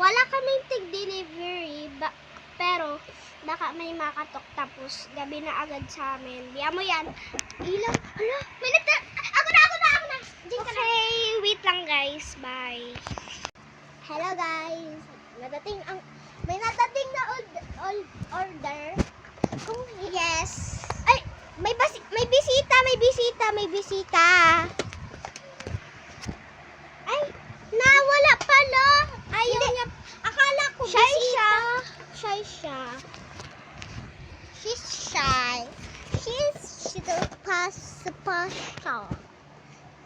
Wala kaming tig-delivery, pero baka may makatok tapos gabi na agad sa amin. Diyan mo yan. Ilaw. Hala, minute. Ako na. Okay, wait lang guys. Bye. Hello guys. May natating na order. Yes. Ay, may bisita. Ay, nawala pala. Ayaw niya. Akala ko bisita. Shy siya. She's shy. She's special.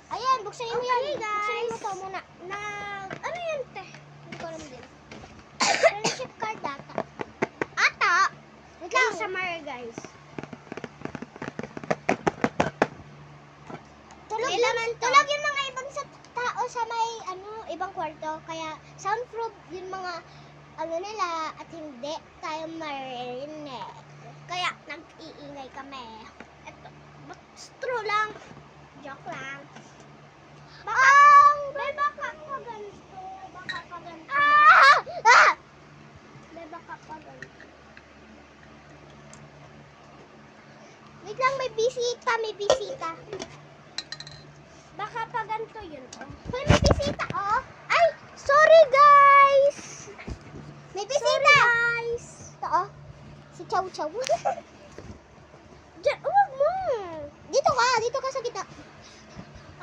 Ayan, buksan mo yan. Buksan mo to muna. Ano yan, te? Hindi ko alam din. Friendship card data. Ata? Wait lang. Sa Mara, guys. Tulog yung mga ibang tao sa may, ibang kwarto. Kaya, soundproof yung mga, nila, at hindi tayo marinig. Kaya, nag-iingay kami. Eto, true lang. Joke lang. May baka pa ganito. May baka pa ganito. Wait lang, may bisita. Baka pa ganito yun, oh. Hoy, may bisita, oh. Ay, sorry guys. May bisita. Sorry guys. Ito, oh. Si Chow. Diyan, huwag mo. Dito ka sa gitna.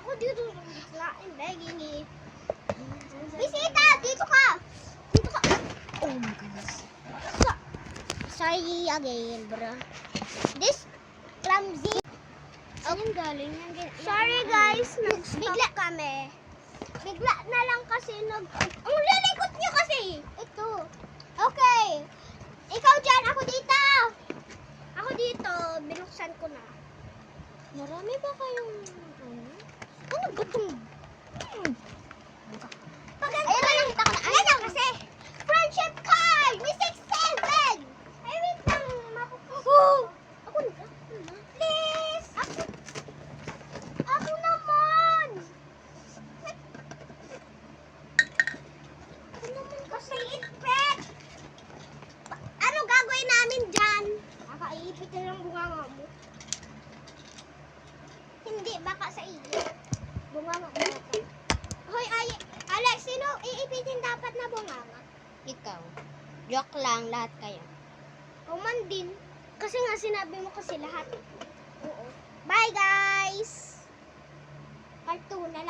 Ako dito sa gitna. Hindi. Bisita, dito ka. Oh my goodness. Sorry again, bro. This clumsy. Saan galing? Sorry guys, nag-stop kami. Bigla na lang kasi ang lilikot niyo kasi. Ito. Okay. Ikaw dyan, ako dito. Binuksan ko na. Marami ba kayong ano ba itong Ayan na kasi. Friendship card! May 6-7! Ay, wait lang. Ako na. Please! Ako naman! Ako naman kasi ipit! Ano gagawin namin dyan? Nakaiipit na lang bunganga mo. Hindi, baka sa iyo. Bunganga mo. Hoy, Alex, sino iipitin dapat na bunganga? Ikaw. Joke lang, lahat kayo. O man din. Kasi nga sinabi mo kasi lahat. Oo. Bye guys! Part 2 na lang.